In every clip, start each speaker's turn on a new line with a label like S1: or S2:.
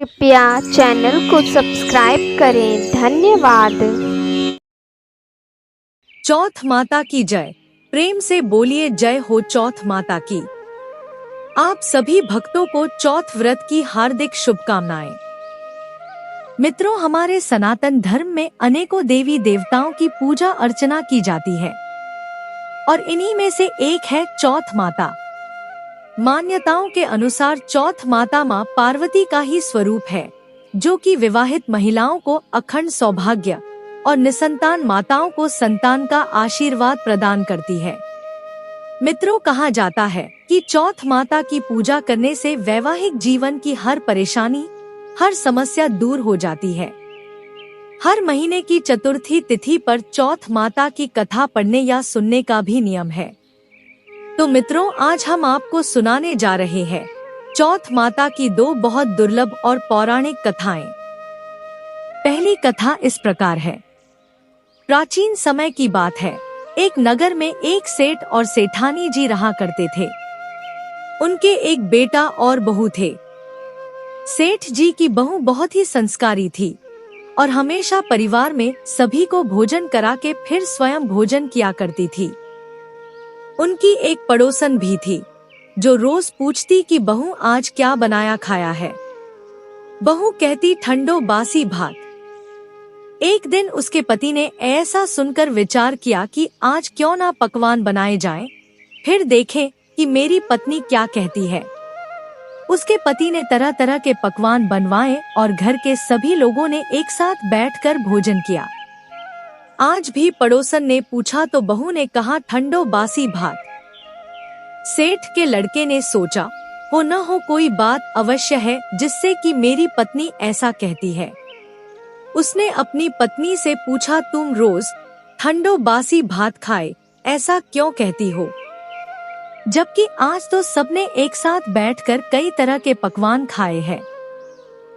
S1: कृपया चैनल को सब्सक्राइब करें। धन्यवाद।
S2: चौथ माता की जय। प्रेम से बोलिए जय हो चौथ माता की। आप सभी भक्तों को चौथ व्रत की हार्दिक शुभकामनाएं। मित्रों, हमारे सनातन धर्म में अनेकों देवी देवताओं की पूजा अर्चना की जाती है और इन्हीं में से एक है चौथ माता। मान्यताओं के अनुसार चौथ माता मां पार्वती का ही स्वरूप है, जो कि विवाहित महिलाओं को अखंड सौभाग्य और निसंतान माताओं को संतान का आशीर्वाद प्रदान करती है। मित्रों, कहा जाता है कि चौथ माता की पूजा करने से वैवाहिक जीवन की हर परेशानी, हर समस्या दूर हो जाती है। हर महीने की चतुर्थी तिथि पर चौथ माता की कथा पढ़ने या सुनने का भी नियम है। तो मित्रों, आज हम आपको सुनाने जा रहे हैं चौथ माता की दो बहुत दुर्लभ और पौराणिक कथाएं। पहली कथा इस प्रकार है। प्राचीन समय की बात है। एक नगर में एक सेठ और सेठानी जी रहा करते थे। उनके एक बेटा और बहू थे। सेठ जी की बहू बहुत ही संस्कारी थी और हमेशा परिवार में सभी को भोजन करा के फिर स्वयं भोजन किया करती थी। उनकी एक पड़ोसन भी थी, जो रोज पूछती कि बहू आज क्या बनाया खाया है। बहू कहती ठंडो बासी भात। एक दिन उसके पति ने ऐसा सुनकर विचार किया कि आज क्यों ना पकवान बनाए जाएं, फिर देखें कि मेरी पत्नी क्या कहती है। उसके पति ने तरह तरह के पकवान बनवाए और घर के सभी लोगों ने एक साथ बैठकर भोजन किया। आज भी पड़ोसन ने पूछा तो बहू ने कहा ठंडो बासी भात। सेठ के लड़के ने सोचा, हो न हो कोई बात अवश्य है जिससे कि मेरी पत्नी ऐसा कहती है। उसने अपनी पत्नी से पूछा, तुम रोज ठंडो बासी भात खाए ऐसा क्यों कहती हो, जबकि आज तो सबने एक साथ बैठकर कई तरह के पकवान खाए हैं।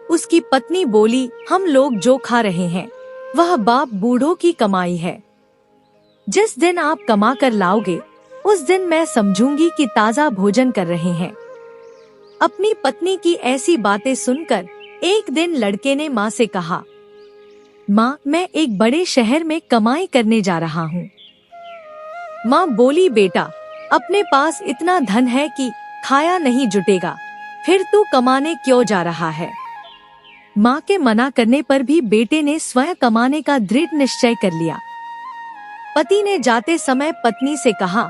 S2: उसकी पत्नी बोली, हम लोग जो खा रहे हैं वह बाप बूढ़ों की कमाई है। जिस दिन आप कमा कर लाओगे उस दिन मैं समझूंगी कि ताजा भोजन कर रहे हैं। अपनी पत्नी की ऐसी बातें सुनकर एक दिन लड़के ने माँ से कहा, माँ, मैं एक बड़े शहर में कमाई करने जा रहा हूँ। माँ बोली, बेटा, अपने पास इतना धन है कि खाया नहीं जुटेगा, फिर तू कमाने क्यों जा रहा है। माँ के मना करने पर भी बेटे ने स्वयं कमाने का दृढ़ निश्चय कर लिया। पति ने जाते समय पत्नी से कहा,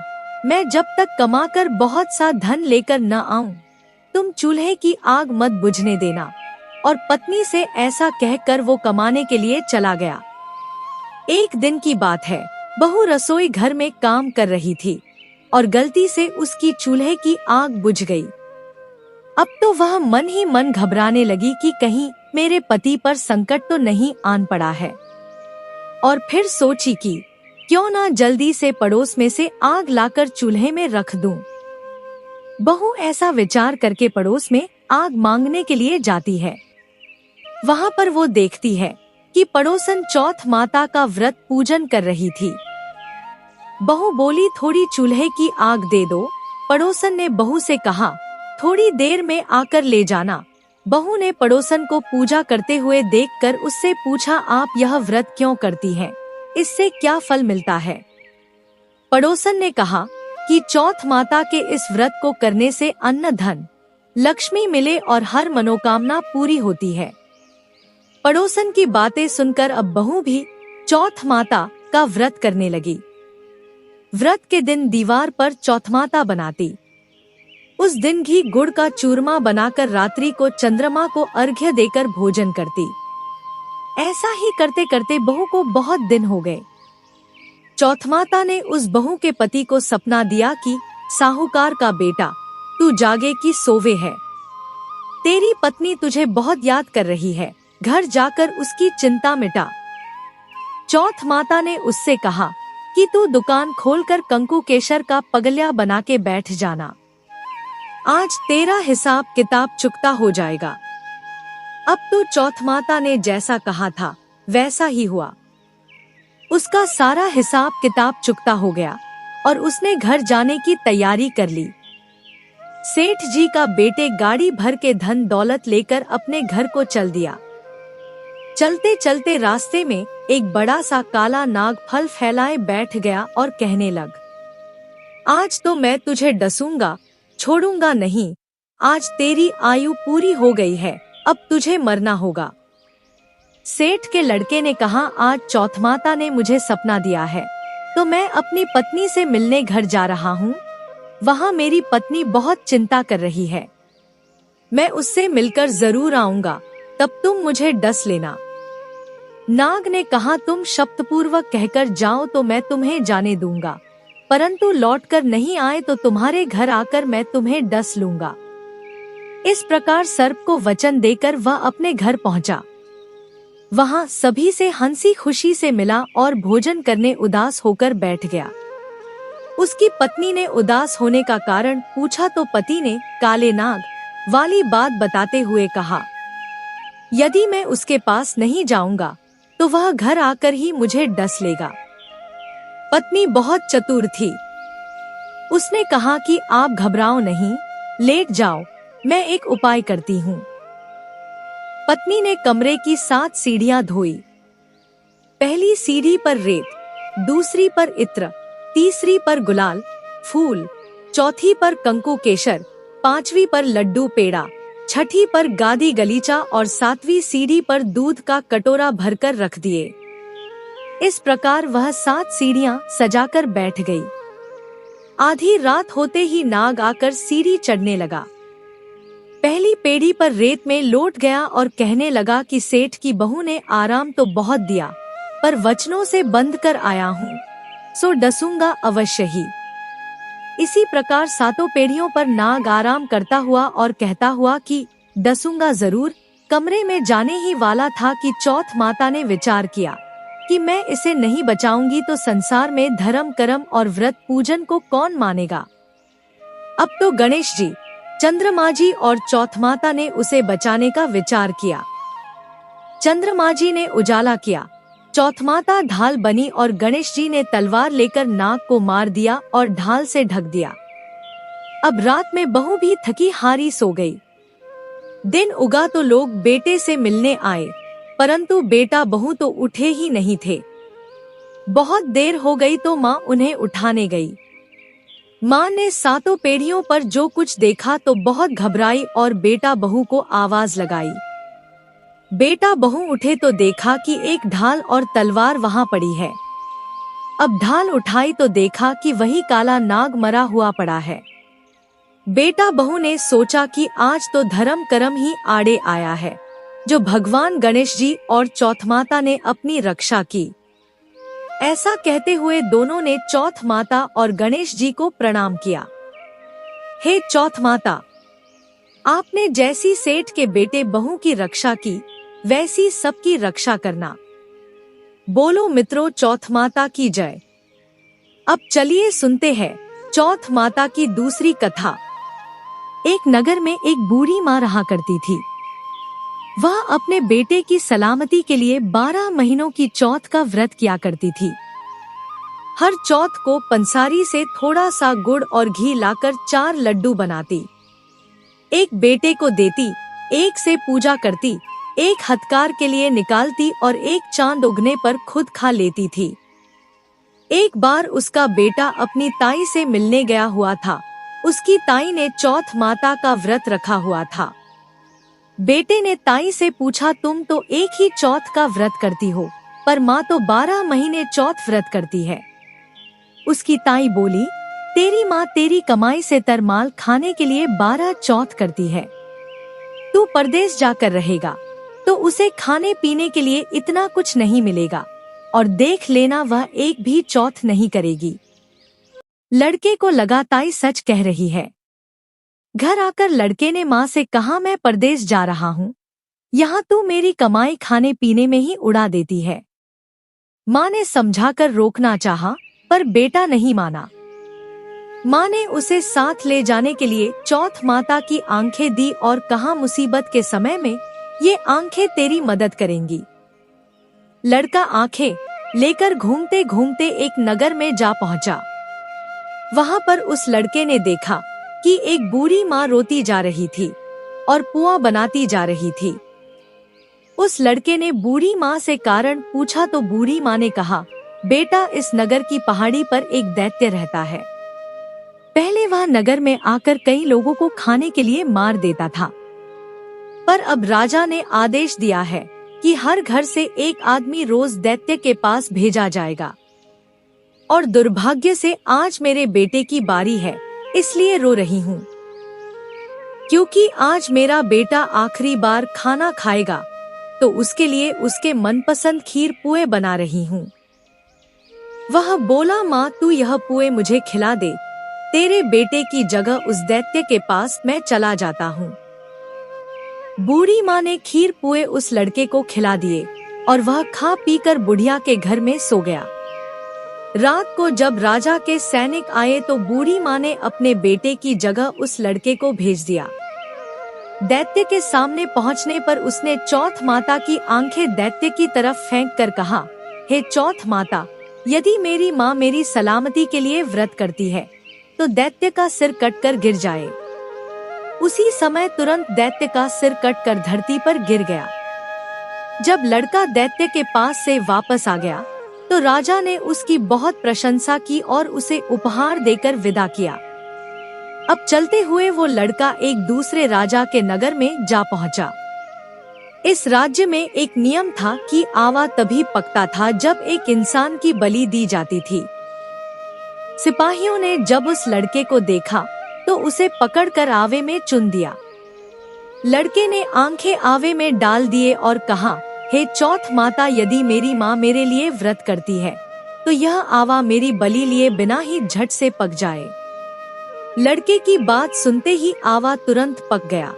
S2: मैं जब तक कमाकर बहुत सा धन लेकर न आऊं, तुम चूल्हे की आग मत बुझने देना। और पत्नी से ऐसा कहकर वो कमाने के लिए चला गया। एक दिन की बात है, बहू रसोई घर में काम कर रही थी और गलती से उसकी चूल्हे की आग बुझ गई। अब तो वह मन ही मन घबराने लगी कि कहीं मेरे पति पर संकट तो नहीं आन पड़ा है। और फिर सोची कि क्यों ना जल्दी से पड़ोस में से आग लाकर चूल्हे में रख दूं। बहू ऐसा विचार करके पड़ोस में आग मांगने के लिए जाती है। वहाँ पर वो देखती है कि पड़ोसन चौथ माता का व्रत पूजन कर रही थी। बहू बोली, थोड़ी चूल्हे की आग दे दो। पड़ोसन ने बहू से कहा, थोड़ी देर में आकर ले जाना। बहू ने पड़ोसन को पूजा करते हुए देखकर उससे पूछा, आप यह व्रत क्यों करती हैं? इससे क्या फल मिलता है? पड़ोसन ने कहा कि चौथ माता के इस व्रत को करने से अन्न धन लक्ष्मी मिले और हर मनोकामना पूरी होती है। पड़ोसन की बातें सुनकर अब बहू भी चौथ माता का व्रत करने लगी। व्रत के दिन दीवार पर चौथ माता बनाती। उस दिन घी गुड़ का चूरमा बनाकर रात्रि को चंद्रमा को अर्घ्य देकर भोजन करती। ऐसा ही करते करते बहू को बहुत दिन हो गए। चौथ माता ने उस बहू के पति को सपना दिया कि साहूकार का बेटा, तू जागे कि सोवे है। तेरी पत्नी तुझे बहुत याद कर रही है, घर जाकर उसकी चिंता मिटा। चौथ माता ने उससे कहा कि तू दुकान खोलकर कंकु केशर का पगलिया बना के बैठ जाना। आज तेरा हिसाब किताब चुकता हो जाएगा। अब तो चौथ माता ने जैसा कहा था वैसा ही हुआ। उसका सारा हिसाब किताब चुकता हो गया और उसने घर जाने की तैयारी कर ली। सेठ जी का बेटे गाड़ी भर के धन दौलत लेकर अपने घर को चल दिया। चलते चलते रास्ते में एक बड़ा सा काला नाग फल फैलाए बैठ गया और कहने लग, आज तो मैं तुझे डसूंगा, छोड़ूंगा नहीं। आज तेरी आयु पूरी हो गई है, अब तुझे मरना होगा। सेठ के लड़के ने कहा, आज चौथ माता ने मुझे सपना दिया है, तो मैं अपनी पत्नी से मिलने घर जा रहा हूँ। वहाँ मेरी पत्नी बहुत चिंता कर रही है। मैं उससे मिलकर जरूर आऊंगा, तब तुम मुझे डस लेना। नाग ने कहा, तुम शब्दपूर्वक कहकर जाओ तो मैं तुम्हें जाने दूंगा, परंतु लौटकर नहीं आए तो तुम्हारे घर आकर मैं तुम्हें डस लूंगा। इस प्रकार सर्प को वचन देकर वह अपने घर पहुंचा। वहां सभी से हंसी खुशी से मिला और भोजन करने उदास होकर बैठ गया। उसकी पत्नी ने उदास होने का कारण पूछा तो पति ने काले नाग वाली बात बताते हुए कहा, यदि मैं उसके पास नहीं जाऊंगा तो वह घर आकर ही मुझे डस लेगा। पत्नी बहुत चतुर थी। उसने कहा कि आप घबराओ नहीं, लेट जाओ, मैं एक उपाय करती हूँ। पत्नी ने कमरे की 7 सीढ़ियां धोई। पहली सीढ़ी पर रेत, दूसरी पर इत्र, तीसरी पर गुलाल फूल, चौथी पर कंकु केशर, 5वीं पर लड्डू पेड़ा, छठी पर गादी गलीचा और 7वीं सीढ़ी पर दूध का कटोरा भरकर रख दिए। इस प्रकार वह 7 सीढ़ियां सजाकर बैठ गई। आधी रात होते ही नाग आकर सीढ़ी चढ़ने लगा। पहली पेढ़ी पर रेत में लौट गया और कहने लगा कि सेठ की बहू ने आराम तो बहुत दिया, पर वचनों से बंध कर आया हूँ, सो डसूंगा अवश्य ही। इसी प्रकार 7 पेढ़ियों पर नाग आराम करता हुआ और कहता हुआ कि डसूंगा जरूर, कमरे में जाने ही वाला था कि चौथ माता ने विचार किया कि मैं इसे नहीं बचाऊंगी तो संसार में धर्म कर्म और व्रत पूजन को कौन मानेगा। अब तो गणेश जी, चंद्रमा जी और चौथ माता ने उसे बचाने का विचार किया। चंद्रमा जी ने उजाला किया, चौथ माता ढाल बनी और गणेश जी ने तलवार लेकर नाग को मार दिया और ढाल से ढक दिया। अब रात में बहू भी थकी हारी सो गई। दिन उगा तो लोग बेटे से मिलने आए, परंतु बेटा बहू तो उठे ही नहीं थे। बहुत देर हो गई तो माँ उन्हें उठाने गई। माँ ने 7 पेढ़ियों पर जो कुछ देखा तो बहुत घबराई और बेटा बहू को आवाज लगाई। बेटा बहू उठे तो देखा कि एक ढाल और तलवार वहाँ पड़ी है। अब ढाल उठाई तो देखा कि वही काला नाग मरा हुआ पड़ा है। बेटा बहू ने सोचा कि आज तो धर्म कर्म ही आड़े आया है, जो भगवान गणेश जी और चौथ माता ने अपनी रक्षा की। ऐसा कहते हुए दोनों ने चौथ माता और गणेश जी को प्रणाम किया। हे चौथ माता, आपने जैसी सेठ के बेटे बहू की रक्षा की, वैसी सबकी रक्षा करना। बोलो मित्रों, चौथ माता की जय। अब चलिए सुनते हैं चौथ माता की दूसरी कथा। एक नगर में एक बूढ़ी माँ रहा करती थी। वह अपने बेटे की सलामती के लिए 12 महीनों की चौथ का व्रत किया करती थी। हर चौथ को पंसारी से थोड़ा सा गुड़ और घी लाकर 4 लड्डू बनाती, एक बेटे को देती, एक से पूजा करती, एक हथकार के लिए निकालती और एक चांद उगने पर खुद खा लेती थी। एक बार उसका बेटा अपनी ताई से मिलने गया हुआ था। उसकी ताई ने चौथ माता का व्रत रखा हुआ था। बेटे ने ताई से पूछा, तुम तो एक ही चौथ का व्रत करती हो, पर माँ तो 12 महीने चौथ व्रत करती है। उसकी ताई बोली, तेरी माँ तेरी कमाई से तरमाल खाने के लिए 12 चौथ करती है। तू परदेश जाकर रहेगा तो उसे खाने पीने के लिए इतना कुछ नहीं मिलेगा, और देख लेना वह एक भी चौथ नहीं करेगी। लड़के को लगा ताई सच कह रही है। घर आकर लड़के ने माँ से कहा, मैं परदेश जा रहा हूँ, यहाँ तू मेरी कमाई खाने पीने में ही उड़ा देती है। माँ ने समझाकर रोकना चाहा, पर बेटा नहीं माना। माँ ने उसे साथ ले जाने के लिए चौथ माता की आंखें दी और कहा, मुसीबत के समय में ये आंखें तेरी मदद करेंगी। लड़का आंखें लेकर घूमते घूमते एक नगर में जा पहुंचा। वहां पर उस लड़के ने देखा कि एक बूढ़ी माँ रोती जा रही थी और पुआ बनाती जा रही थी। उस लड़के ने बूढ़ी माँ से कारण पूछा तो बूढ़ी माँ ने कहा, बेटा, इस नगर की पहाड़ी पर एक दैत्य रहता है। पहले वह नगर में आकर कई लोगों को खाने के लिए मार देता था, पर अब राजा ने आदेश दिया है कि हर घर से एक आदमी रोज दैत्य के पास भेजा जाएगा। और दुर्भाग्य से आज मेरे बेटे की बारी है, इसलिए रो रही हूँ, क्योंकि आज मेरा बेटा आखिरी बार खाना खाएगा, तो उसके लिए उसके मनपसंद खीर पुए बना रही हूँ। वह बोला, माँ, तू यह पुए मुझे खिला दे, तेरे बेटे की जगह उस दैत्य के पास मैं चला जाता हूँ। बूढ़ी माँ ने खीर पुए उस लड़के को खिला दिए और वह खा पीकर बुढ़िया के घर में सो गया। रात को जब राजा के सैनिक आए तो बूढ़ी माँ ने अपने बेटे की जगह उस लड़के को भेज दिया। दैत्य के सामने पहुंचने पर उसने चौथ माता की आंखें दैत्य की तरफ फेंक कर कहा, हे चौथ माता, यदि मेरी माँ मेरी सलामती के लिए व्रत करती है तो दैत्य का सिर कटकर गिर जाए। उसी समय तुरंत दैत्य का सिर कटकर धरती पर गिर गया। जब लड़का दैत्य के पास से वापस आ गया तो राजा ने उसकी बहुत प्रशंसा की और उसे उपहार देकर विदा किया। अब चलते हुए वो लड़का एक दूसरे राजा के नगर में जा पहुंचा। इस राज्य में एक नियम था कि आवा तभी पकता था जब एक इंसान की बलि दी जाती थी। सिपाहियों ने जब उस लड़के को देखा तो उसे पकड़कर आवे में चुन दिया। लड़के ने आंखें आवे में डाल दिए और कहा, हे चौथ माता, यदि मेरी माँ मेरे लिए व्रत करती है तो यह आवा मेरी बलि लिए बिना ही झट से पक जाए। लड़के की बात सुनते ही आवा तुरंत पक गया।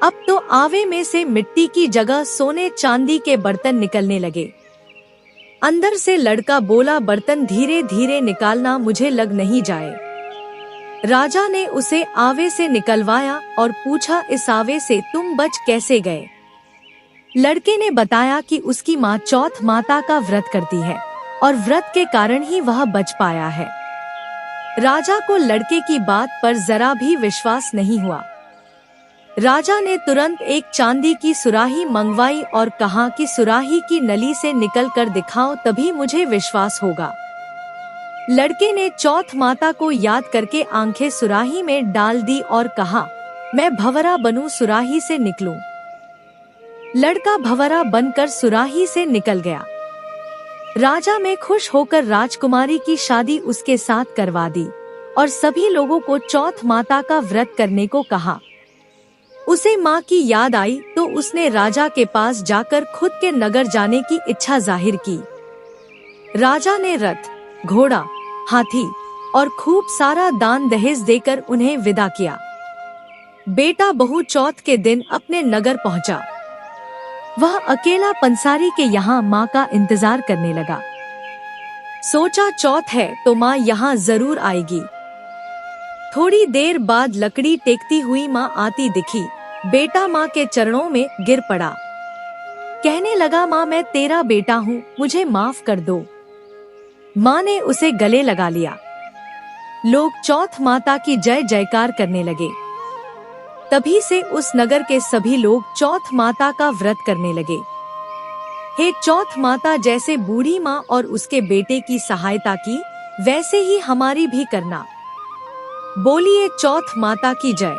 S2: अब तो आवे में से मिट्टी की जगह सोने चांदी के बर्तन निकलने लगे। अंदर से लड़का बोला, बर्तन धीरे धीरे निकालना, मुझे लग नहीं जाए। राजा ने उसे आवे से निकलवाया और पूछा, इस आवे से तुम बच कैसे गए? लड़के ने बताया कि उसकी माँ चौथ माता का व्रत करती है और व्रत के कारण ही वह बच पाया है। राजा को लड़के की बात पर जरा भी विश्वास नहीं हुआ। राजा ने तुरंत एक चांदी की सुराही मंगवाई और कहा कि सुराही की नली से निकल कर दिखाओ, तभी मुझे विश्वास होगा। लड़के ने चौथ माता को याद करके आंखें सुराही में डाल दी और कहा, मैं भंवरा बनूं, सुराही से निकलूं। लड़का भंवरा बनकर सुराही से निकल गया। राजा में खुश होकर राजकुमारी की शादी उसके साथ करवा दी और सभी लोगों को चौथ माता का व्रत करने को कहा। उसे माँ की याद आई तो उसने राजा के पास जाकर खुद के नगर जाने की इच्छा जाहिर की। राजा ने रथ, घोड़ा, हाथी और खूब सारा दान दहेज देकर उन्हें विदा किया। बेटा बहू चौथ के दिन अपने नगर पहुंचा। वह अकेला पंसारी के यहाँ माँ का इंतजार करने लगा। सोचा चौथ है तो माँ यहाँ जरूर आएगी। थोड़ी देर बाद लकड़ी टेकती हुई माँ आती दिखी। बेटा माँ के चरणों में गिर पड़ा। कहने लगा, माँ, मैं तेरा बेटा हूँ, मुझे माफ कर दो। माँ ने उसे गले लगा लिया। लोग चौथ माता की जय जयकार करने लगे। तभी से उस नगर के सभी लोग चौथ माता का व्रत करने लगे। हे चौथ माता, जैसे बूढ़ी माँ और उसके बेटे की सहायता की, वैसे ही हमारी भी करना। बोलिए चौथ माता की जय।